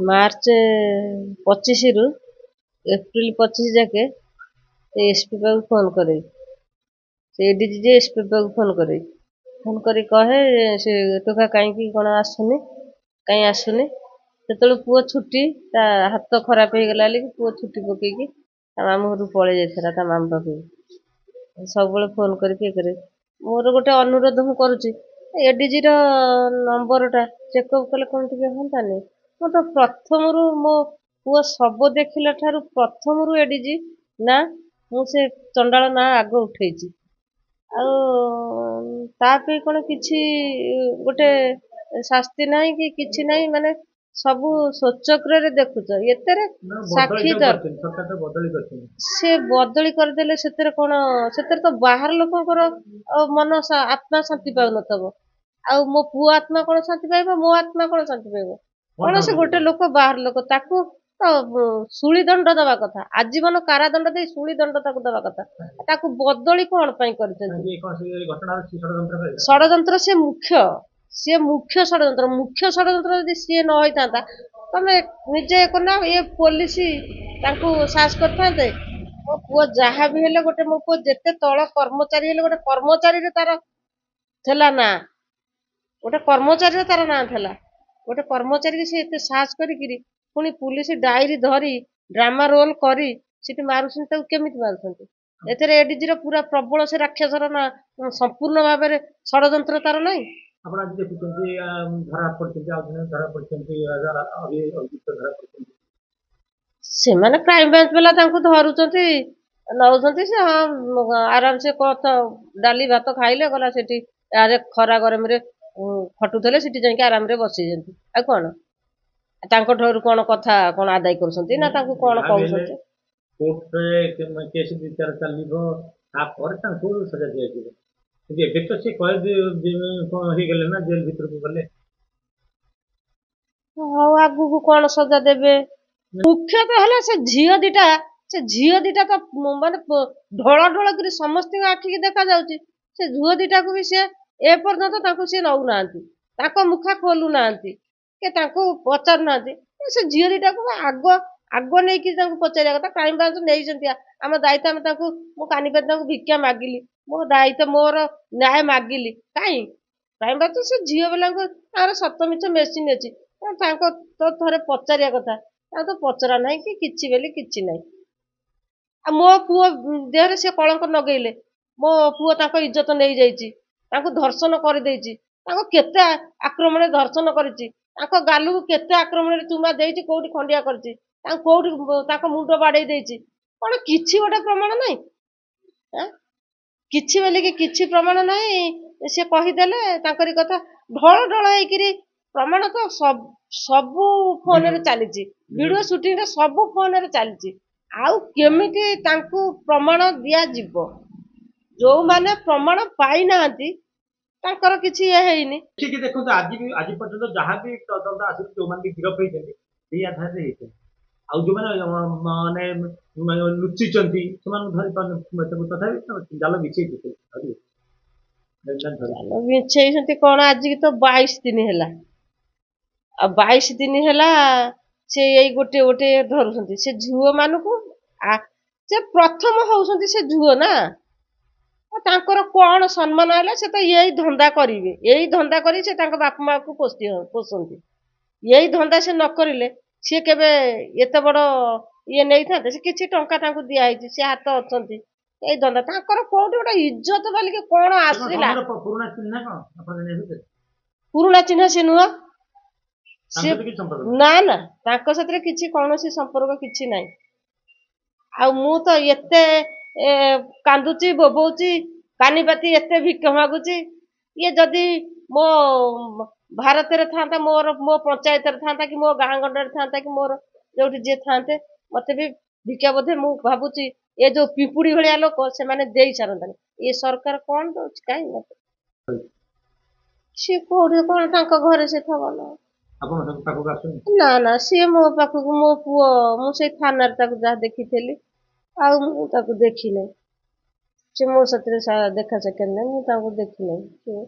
March 25 ରୁ April 25 ଯାକେ ସେ ଏସପି ପାଖକୁ ଫୋନ କରେ। ସେ ଏଡିଜି ଯେ ଏସପି ପାଖକୁ ଫୋନ କରେ। ଫୋନ କରି କହେ ସେ ଟୋକା କାହିଁକି କଣ ଆସୁନି, କାହିଁ ଆସୁନି। ସେତେବେଳେ ପୁଅ ଛୁଟି, ତା ହାତ ଖରାପ ହେଇଗଲା ବୋଲି ପୁଅ ଛୁଟି ପକେଇକି ତା ମାମୁଁ ଘରକୁ ପଳେଇ ଯାଇଥିଲା ତା ମାମୁଁ ପାଖକୁ। ସବୁବେଳେ ଫୋନ କରିକି ଇଏ କରେ। ମୋର ଗୋଟେ ଅନୁରୋଧ ମୁଁ କରୁଛି, ଏଡିଜି ର ନମ୍ବରଟା ଚେକଅପ୍ କଲେ କଣ ଟିକେ ହୁଅନ୍ତାନି। ମୁଁ ତ ପ୍ରଥମରୁ ମୋ ପୁଅ ଶବ ଦେଖିଲା ଠାରୁ ପ୍ରଥମରୁ ଏଡିଜି ନା ମୁଁ ସେ ଚଣ୍ଡାଳ ନାଁ ଆଗ ଉଠେଇଛି। ଆଉ ତା ପାଇଁ କଣ କିଛି ଗୋଟେ ଶାସ୍ତି ନାହିଁ କି କିଛି ନାହିଁ, ମାନେ ସବୁ ସ୍ୱଚକ୍ରରେ ଦେଖୁଛ ଏତେରେ ସାକ୍ଷୀ ସେ ବଦଳି କରିଦେଲେ ସେଥିରେ କଣ, ସେଥିରେ ତ ବାହାର ଲୋକଙ୍କର ମନ ଆତ୍ମା ଶାନ୍ତି ପାଉନଥିବ। ଆଉ ମୋ ପୁଅ ଆତ୍ମା କଣ ଶାନ୍ତି ପାଇବ, ମୋ ଆତ୍ମା କଣ ଶାନ୍ତି ପାଇବ? କଣ ସେ ଗୋଟେ ଲୋକ ବାହାର ଲୋକ, ତାକୁ ତ ଶୂଳି ଦଣ୍ଡ ଦବା କଥା, ଆଜୀବନ କାରାଦଣ୍ଡ ଦେଇ ଶୂଳି ଦଣ୍ଡ ତାକୁ ଦବା କଥା। ତାକୁ ବଦଳି କଣ ପାଇଁ କରିଛନ୍ତି? ଷଡଯନ୍ତ୍ର ସିଏ ମୁଖ୍ୟ ଷଡଯନ୍ତ୍ର। ମୁଖ୍ୟ ଷଡଯନ୍ତ୍ର ଯଦି ସିଏ ନ ହେଇଥାନ୍ତା, ତମେ ନିଜେ କନା ଏ ପୋଲିସ ତାଙ୍କୁ ସାହସ କରିଥାନ୍ତେ? ମୋ ପୁଅ ଯାହା ବି ହେଲେ ଗୋଟେ, ମୋ ପୁଅ ଯେତେ ତଳ କର୍ମଚାରୀ ହେଲେ ଗୋଟେ କର୍ମଚାରୀରେ ତାର ଥିଲା ନା, ଗୋଟେ କର୍ମଚାରୀର ତାର ନାଁ ଥିଲା। ଗୋଟେ କର୍ମଚାରୀ ସେ ଏତେ ସାହସ କରିକିରି ପୁଣି ପୁଲିସ ଡାଏରୀ ଧରି ଡ୍ରାମା ରୋଲ କରି ସେଠି ମାରୁଛନ୍ତି, ତାକୁ କେମିତି ମାରୁଛନ୍ତି? ଏଥିରେ ଏଡିଜିର ପୁରା ପ୍ରବଳ ସେ ରାକ୍ଷସର ନା ସମ୍ପୂର୍ଣ୍ଣ ଭାବରେ ଷଡଯନ୍ତ୍ର ତାର ନାହିଁ। ଆପଣ ଆଜି ଦେଖୁଛନ୍ତି ଧରା ପଡିଛନ୍ତି, ଆଉ ଜଣେ ଧରା ପଡିଛନ୍ତି, ସେମାନେ କ୍ରାଇମବ୍ରାଞ୍ଚ ବାଲା ତାଙ୍କୁ ଧରୁଛନ୍ତି, ନଉଛନ୍ତି। ସେ ଆରାମସେ କଥା ଡାଲି ଭାତ ଖାଇଲେ, ଗଲା ସେଠି ଖରା ଗରମରେ ଖଟୁଥିଲେ, ସେଠି ଯାଇକି ଆରାମରେ ବସିଛନ୍ତି। ଆଉ କଣ ତାଙ୍କ ଠାରୁ କଣ କଥା କଣ ଆଦାୟ କରୁଛନ୍ତି ନା ତାଙ୍କୁ କଣ କହୁଛନ୍ତି? କୋର୍ଟରେ କେସ୍ ବିଚାର ଚାଲିବ, ତାପରେ ତାଙ୍କୁ ସଜା ଦିଆଯିବ। କିନ୍ତୁ ଏବେ ତ ସେ କଣ ହେଇଗଲେ ନା, ଜେଲ ଭିତରକୁ ଗଲେ। ହଉ ଆଗକୁ କଣ ସଜା ଦେବେ? ମୁଖ୍ୟତଃ ହେଲା ସେ ଝିଅ ଦିଟା ତ ମାନେ ଢଳ ଢଳ କରି ସମସ୍ତଙ୍କ ଆଖିକି ଦେଖା ଯାଉଛି। ସେ ଝିଅ ଦିଟାକୁ ବି ସେ ଏପର୍ଯ୍ୟନ୍ତ ତାଙ୍କୁ ସିଏ ନଉନାହାନ୍ତି, ତାଙ୍କ ମୁଖା ଖୋଲୁନାହାନ୍ତି, କି ତାଙ୍କୁ ପଚାରୁନାହାନ୍ତି। ସେ ଝିଅ ଦିଟାକୁ ଆଗ ନେଇକି ତାଙ୍କୁ ପଚାରିବା କଥା। କ୍ରାଇମବ୍ରାଞ୍ଚ ନେଇଛନ୍ତି ଆମ ଦାୟିତ୍ୱ, ଆମେ ତାଙ୍କୁ, ମୁଁ କାନିପାତ ତାଙ୍କୁ ଭିକ୍ଷା ମାଗିଲି, ମୋ ଦାୟିତ୍ୱ, ମୋର ନ୍ୟାୟ ମାଗିଲି। କାହିଁ କ୍ରାଇମବ୍ରାଞ୍ଚ ସେ ଝିଅ ପିଲାଙ୍କୁ ତାଙ୍କର ସତ ମିଛ ମେସିନ୍ ଅଛି, ତାଙ୍କ ତ ଥରେ ପଚାରିବା କଥା। ତାଙ୍କୁ ତ ପଚରା ନାହିଁ କି କିଛି ବୋଲି କିଛି ନାହିଁ। ଆଉ ମୋ ପୁଅ ଦେହରେ ସେ କଳଙ୍କ ନଗେଇଲେ, ମୋ ପୁଅ ତାଙ୍କ ଇଜ୍ଜତ ନେଇଯାଇଛି, ତାଙ୍କୁ ଧର୍ଷଣ କରିଦେଇଛି, ତାଙ୍କୁ କେତେ ଆକ୍ରମଣରେ ଧର୍ଷଣ କରିଛି, ତାଙ୍କ ଗାଲକୁ କେତେ ଆକ୍ରମଣରେ ଚୁମା ଦେଇଛି, କୋଉଠି ଖଣ୍ଡିଆ କରିଛି, ତାଙ୍କୁ କୋଉଠି ତାଙ୍କ ମୁଣ୍ଡ ବାଡେଇ ଦେଇଛି। କଣ କିଛି ଗୋଟେ ପ୍ରମାଣ ନାହିଁ? କିଛି ବୋଲିକି କିଛି ପ୍ରମାଣ ନାହିଁ। ସେ କହିଦେଲେ ତାଙ୍କରି କଥା, ଢଳ ଢଳ ହେଇକିରି। ପ୍ରମାଣ ତ ସବୁ ଫୋନରେ ଚାଲିଛି, ଭିଡିଓ ସୁଟିଂରେ ସବୁ ଫୋନରେ ଚାଲିଛି। ଆଉ କେମିତି ତାଙ୍କୁ ପ୍ରମାଣ ଦିଆଯିବ? ଯୋଉମାନେ ପ୍ରମାଣ ପାଇନାହାନ୍ତି ତାଙ୍କର କିଛି ଇଏ ହେଇନି। ଠିକ ଦେଖନ୍ତୁ, ଆଜି ପର୍ଯ୍ୟନ୍ତ ଯାହା ବି ତଦନ୍ତ ଆସିଛି, ଯୋଉମାନେ ବି ଗିରଫ ହେଇଛନ୍ତି ସେଇ ଆଧାରରେ ହେଇଛନ୍ତି। ଆଉ ଯୋଉମାନେ ମାନେ ଲୁଚିଛନ୍ତି ସେମାନଙ୍କୁ ଧରି ପାରୁନଥିବୁ, ତଥାପି ଜାଲ ବିଛେଇଛନ୍ତି। ଜାଲ ବିଛେଇଛନ୍ତି କଣ? ଆଜିକି ତ 22 ଦିନ ହେଲା। ଆଉ 22 ଦିନ ହେଲା ସେ ଏଇ ଗୋଟିଏ ଗୋଟିଏ ଧରୁଛନ୍ତି ସେ ଝୁଅ ମାନଙ୍କୁ। ସେ ପ୍ରଥମ ହଉଛନ୍ତି ସେ ଝୁଅ ନା, ତାଙ୍କର କଣ ସମ୍ମାନ ହେଲା? ସେ ତ ଏଇ ଧନ୍ଦା କରିବେ, ଏଇ ଧନ୍ଦା କରି ସେ ତାଙ୍କ ବାପା ମାଆକୁ ପୋଷନ୍ତି। ଏଇ ଧନ୍ଦା ସେ ନ କରିଲେ ସିଏ କେବେ ଏତେ ବଡ ଇଏ ନେଇଥାନ୍ତେ? ସେ କିଛି ଟଙ୍କା ତାଙ୍କୁ ଦିଆହେଇଛି, ସେ ହାତ ଅଛନ୍ତି, ଏଇ ଧନ୍ଦା ତାଙ୍କର କୋଉଠି ଗୋଟେ ଇଜ୍ଜତ ବୋଲିକି କଣ ଆସିଲା? ପୁରୁଣା ଚିହ୍ନା କଣ? ପୁରୁଣା ଚିହ୍ନା ସେ ନୁହଁ। ନା ନା, ତାଙ୍କ ସାଥିରେ କିଛି କୌଣସି ସମ୍ପର୍କ କିଛି ନାହିଁ। ଆଉ ମୁଁ ତ ଏତେ କାନ୍ଦୁଛି, ବୋବଉଛି, କାନିପାତି ଏତେ ଭିକ ମାଗୁଛି। ଇଏ ଯଦି ମୋ ଭାରତରେ ଥାନ୍ତା, ମୋ ପଞ୍ଚାୟତରେ ଥାନ୍ତା, କି ମୋ ଗାଁ ଗଣ୍ଡରେ ଥାନ୍ତା, କି ମୋର ଯୋଉଠି ଯିଏ ଥାନ୍ତେ, ମତେ ବି ଭିକ୍ଷା ବୋଧେ, ମୁଁ ଭାବୁଛି ଏ ଯୋଉ ପିମ୍ପୁଡି ଭଳିଆ ଲୋକ ସେମାନେ ଦେଇ ସାରନ୍ତାନି। ଏ ସରକାର କଣ ଦଉଛି? କାହିଁ ମତେ ସିଏ କୋଉଠି କଣ ତାଙ୍କ ଘରେ ସେ ଥବ ନା? ନା ନା, ସିଏ ମୋ ପାଖକୁ, ମୋ ପୁଅ, ମୁଁ ସେଇ ଥାନାରେ ତାକୁ ଯାହା ଦେଖିଥିଲି, ଆଉ ମୁଁ ତାକୁ ଦେଖିନାହିଁ। ସେ ମୋ ସାଥିରେ ଦେଖା ସାକ୍ଷାତ ନାହିଁ, ମୁଁ ତାଙ୍କୁ ଦେଖିନାହିଁ।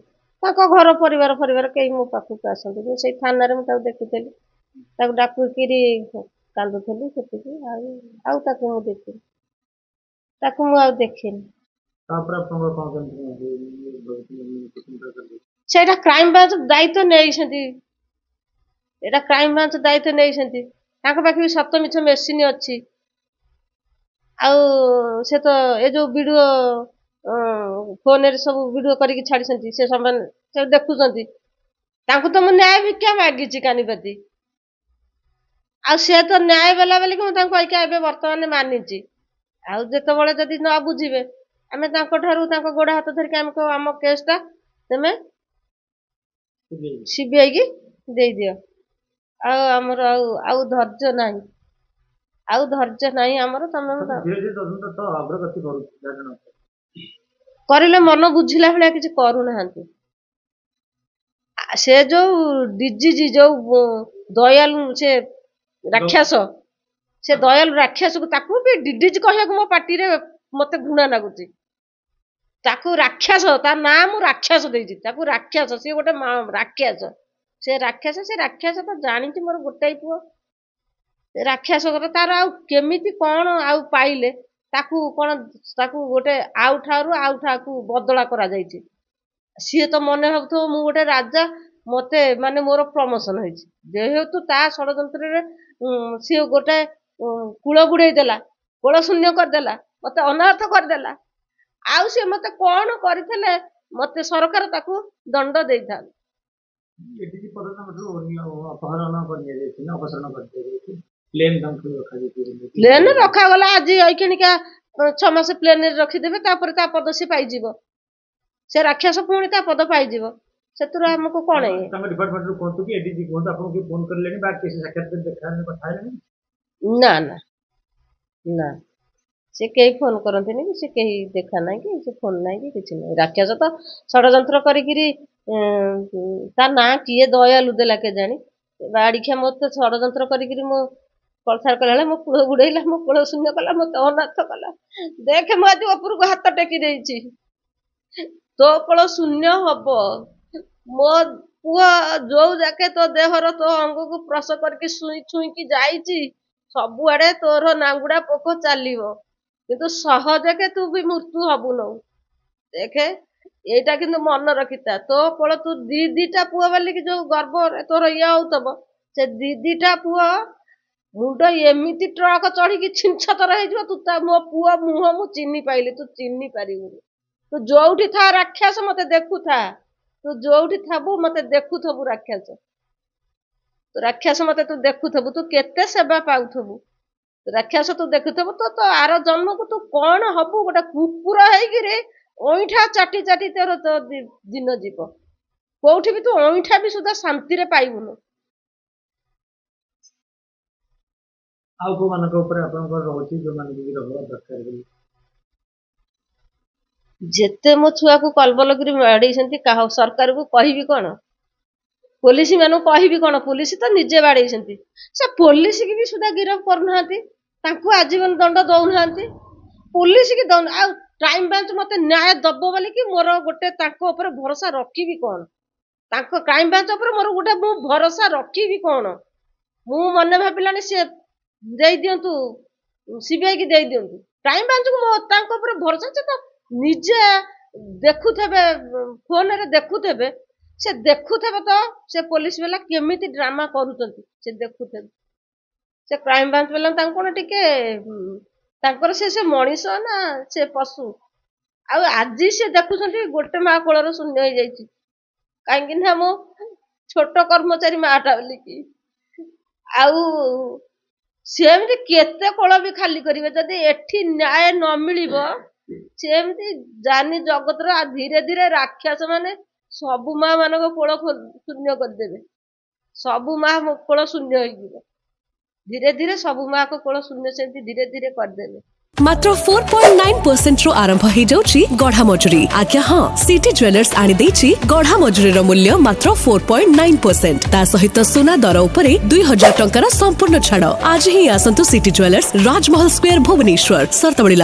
ତାଙ୍କ ଘର ପରିବାର କେହି ମୋ ପାଖକୁ ଆସନ୍ତିନି। ସେଇ ଥାନାରେ ମୁଁ ତାକୁ ଦେଖିଥିଲି, ତାକୁ ଡାକିକିରି କାନ୍ଦୁଥିଲି ସେତିକି। ଆଉ ତାକୁ ମୁଁ ଦେଖିନି, ତାକୁ ମୁଁ ଆଉ ଦେଖିନି। ସେଇଟା କ୍ରାଇମବ୍ରାଞ୍ଚ ଦାୟିତ୍ୱ ନେଇଛନ୍ତି, ଏଇଟା କ୍ରାଇମବ୍ରାଞ୍ଚ ଦାୟିତ୍ୱ ନେଇଛନ୍ତି। ତାଙ୍କ ପାଖରେ ସତ ମିଛ ମେସିନ୍ ଅଛି। ଆଉ ସେ ତ ଏ ଯୋଉ ଭିଡ଼ିଓ ଫୋନରେ ସବୁ ଭିଡ଼ିଓ କରିକି ଛାଡ଼ିଛନ୍ତି, ସେ ସେମାନେ ସେ ଦେଖୁଛନ୍ତି। ତାଙ୍କୁ ତ ମୁଁ ନ୍ୟାୟ ଭିକ୍ଷା ମାଗିଛି କାନିପାତି, ଆଉ ସେ ତ ନ୍ୟାୟ ବେଲା ବୋଲିକି ମୁଁ ତାଙ୍କୁ ଏବେ ବର୍ତ୍ତମାନ ମାନିଛି। ଆଉ ଯେତେବେଳେ ଯଦି ନ ବୁଝିବେ, ଆମେ ତାଙ୍କ ଠାରୁ ତାଙ୍କ ଗୋଡ଼ ହାତ ଧରିକି ଆମେ କହିବୁ ଆମ କେସ୍ଟା ତମେ ସିବିଆଇ କି ଦେଇଦିଅ। ଆଉ ଆମର ଆଉ ଧୈର୍ଯ୍ୟ ନାହିଁ, ଆଉ ଧୈର୍ଯ୍ୟ ନାହିଁ ଆମର। ତମେ କରିଲେ ମନ ବୁଝିଲା ଭଳିଆ କିଛି କରୁନାହାନ୍ତି। ସେ ଯୋଉ ଡିଜିଜି ଯୋଉ ଦୟାଲୁ ସେ ରାକ୍ଷସ, ସେ ଦୟାଲୁ ରାକ୍ଷସକୁ ତାକୁ ବି ଡିଡିଜି କହିବାକୁ ମୋ ପାଟିରେ ମତେ ଘୃଣା ଲାଗୁଛି। ତାକୁ ରାକ୍ଷସ, ତା ନାଁ ମୁଁ ରାକ୍ଷସ ଦେଇଛି ତାକୁ, ରାକ୍ଷସ। ସିଏ ଗୋଟେ ରାକ୍ଷସ, ସେ ରାକ୍ଷସ ତ ଜାଣିଛି ମୋର ଗୋଟାଏ ପୁଅ। ରାକ୍ଷସ କଥା ତାର ଆଉ କେମିତି କଣ ଆଉ ପାଇଲେ ତାକୁ କଣ, ତାକୁ ଗୋଟେ ଆଉଠାକୁ ବଦଳା କରାଯାଇଛି। ସିଏ ତ ମନେ ଭାବୁଥିବ ମୁଁ ଗୋଟେ ରାଜା, ମତେ ମାନେ ମୋର ପ୍ରମୋସନ ହେଇଛି। ଯେହେତୁ ତା ଷଡ଼ଯନ୍ତ୍ରରେ ସିଏ ଗୋଟେ କୂଳ ବୁଡେଇ ଦେଲା, କୋଳ ଶୂନ୍ୟ କରିଦେଲା, ମତେ ଅନାଥ କରିଦେଲା। ଆଉ ସିଏ ମତେ କଣ କରିଥିଲେ, ମତେ ସରକାର ତାକୁ ଦଣ୍ଡ ଦେଇଥାନ୍ତି। ପ୍ଲେନ ରଖାଗଲା, ଆଜି ଏଇଖିଣିକା 6 ମାସ ପ୍ଲେନରେ ରଖିଦେବେ, ତାପରେ ତା ପଦ ସେ ପାଇଯିବ। ସେ ରାକ୍ଷସ ପୁଣି ତା ପଦ ପାଇଯିବ। ସେଥିରୁ ଆମକୁ କଣ? ନା ନା ନା, ସେ କେହି ଫୋନ କରନ୍ତିନି କି ସେ କେହି ଦେଖା ନାହିଁ କି ସେ ଫୋନ ନାହିଁ କି କିଛି ନାହିଁ। ରାକ୍ଷସ ତ ଷଡ଼ଯନ୍ତ୍ର କରିକିରି ତା ନାଁ କିଏ ଦୟାଲୁ ଦେଲା କେଜାଣି, ବାଡ଼ିଖିଆ ମତେ ଷଡ଼ଯନ୍ତ୍ର କରିକିରି ମୋ କଳସାର କଲା ବେଳେ ମୋ କୂଳ ବୁଡେଇଲା, ମୋ କୂଳ ଶୂନ୍ୟ କଲା, ମତେ ଅନାଥ କଲା। ଦେଖେ ମୁଁ ଆଜି ଉପରକୁ ହାତ ଟେକି ଦେଇଛି, ତୋ କୂଳ ଶୂନ୍ୟ ହବ। ମୋ ପୁଅ ଯୋଉ ଯାକେ ତୋ ଦେହର ତୋ ଅଙ୍ଗକୁ ପ୍ରସ କରିକି ଛୁଇଁକି ଯାଇଛି, ସବୁଆଡେ ତୋର ନାଙ୍ଗୁଡା ପୋକ ଚାଲିବ, କିନ୍ତୁ ସହଜକେ ତୁ ବି ମୃତ୍ୟୁ ହବୁନୁ। ଦେଖେ ଏଇଟା କିନ୍ତୁ ମନେ ରଖିଥା, ତୋ କୋଳ ତୁ ଦିଟା ପୁଅ ବୋଲିକି ଯୋଉ ଗର୍ବରେ ତୋର ଇଏ ହଉଥିବ, ସେ ଦିଟା ପୁଅ ମୁଣ୍ଡ ଏମିତି ଟ୍ରକ ଚଢିକି ଛିଞ୍ଚତର ହେଇଯିବ, ତୁ ମୋ ପୁଅ ମୁହଁ ମୁଁ ଚିହ୍ନି ପାଇଲି, ତୁ ଚିହ୍ନି ପାରିବୁନି। ତୁ ଯୋଉଠି ଥା ରାକ୍ଷସ ମତେ ଦେଖୁଥା, ତୁ ଯୋଉଠି ଥାବୁ ମତେ ଦେଖୁଥବୁ ରାକ୍ଷସ। ରାକ୍ଷସ ମତେ ତୁ ଦେଖୁଥବୁ, ତୁ କେତେ ସେବା ପାଉଥବୁ। ରାକ୍ଷସ ତୁ ଦେଖୁଥବୁ, ତ ଆର ଜନ୍ମକୁ ତୁ କଣ ହବୁ, ଗୋଟେ କୁକୁର ହେଇକିରି ଅଇଁଠା ଚାଟି ଚାଟି ତୋର ତୋ ଦିନ ଯିବ। କୋଉଠି ବି ତୁ ଅଇଁଠା ବି ସୁଦ୍ଧା ଶାନ୍ତିରେ ପାଇବୁନୁ। ଆଉ କୋଉମାନଙ୍କ ଉପରେ ଆପଣଙ୍କର ରହୁଛି ଯୋଉମାନଙ୍କୁ ବି ରହିବା ଦରକାର ବୋଲି? ଯେତେ ମୋ ଛୁଆକୁ କଲବଲକିରି ବାଡେଇଛନ୍ତି, ସରକାରକୁ କହିବି କଣ, ପୋଲିସ ମାନଙ୍କୁ କହିବି କଣ? ପୋଲିସ ତ ନିଜେ ବାଡେଇଛନ୍ତି, ସେ ପୋଲିସ କି ବି ସୁଦ୍ଧା ଗିରଫ କରୁନାହାନ୍ତି, ତାଙ୍କୁ ଆଜୀବନ ଦଣ୍ଡ ଦଉନାହାନ୍ତି। ପୋଲିସ କି ଦଉନ, ଆଉ କ୍ରାଇମବ୍ରାଞ୍ଚ ମତେ ନ୍ୟାୟ ଦବ ବୋଲିକି ମୋର ଗୋଟେ ତାଙ୍କ ଉପରେ ଭରସା ରଖିବି କଣ? ତାଙ୍କ କ୍ରାଇମବ୍ରାଞ୍ଚ ଉପରେ ମୋର ଗୋଟେ ମୁଁ ଭରସା ରଖିବି କଣ? ମୁଁ ମନେ ଭାବିଲାଣି ସେ ଦେଇଦିଅନ୍ତୁ, ସିବିଆଇ କି ଦେଇଦିଅନ୍ତୁ, କ୍ରାଇମବ୍ରାଞ୍ଚକୁ ତାଙ୍କ ଉପରେ ଭରସା। ସେ ତ ନିଜେ ଦେଖୁଥିବେ, ଫୋନରେ ଦେଖୁଥିବେ, ସେ ଦେଖୁଥିବେ ତ ସେ ପୋଲିସ ବାଲା କେମିତି ଡ୍ରାମା କରୁଛନ୍ତି, ସେ ଦେଖୁଥିବେ। ସେ କ୍ରାଇମବ୍ରାଞ୍ଚ ବାଲା ତାଙ୍କୁ କଣ ଟିକେ ତାଙ୍କର ସେ ମଣିଷ ନା ସେ ପଶୁ? ଆଉ ଆଜି ସେ ଦେଖୁଛନ୍ତି ଗୋଟେ ମା କୋଳର ଶୂନ୍ୟ ହେଇଯାଇଛି, କାହିଁକି ନା ମୁଁ ଛୋଟ କର୍ମଚାରୀ ମାଟା ବୋଲିକି। ଆଉ ସେମିତି କେତେ କୋଳ ବି ଖାଲି କରିବେ, ଯଦି ଏଠି ନ୍ୟାୟ ନ ମିଳିବ ସେମିତି ଜାନି ଜଗତର ଧୀରେ ଧୀରେ ରାକ୍ଷସ ମାନେ ସବୁ ମା ମାନଙ୍କ କୋଳ ଶୂନ୍ୟ କରିଦେବେ। ସବୁ ମା କୋଳ ଶୂନ୍ୟ ହେଇଯିବ, ଧୀରେ ଧୀରେ ସବୁ ମା को कोल शून्य सेमती धीरे धीरे करदेबे। मात्र 4.9% रो आरंभ हो जाउची गढ़ा मजूरी। आज्ञा हां, सिटी ज्वेलर्स आनी देछि गढ़ा मजूरी रो मूल्य मात्र 4.9%। ता सहित सोना दर उपरे 2000 टंकार संपूर्ण छाड़। आज ही आसंतु सिटी ज्वेलर्स, राजमहल स्क्वायर, भुवनेश्वर। सर्तबड़ी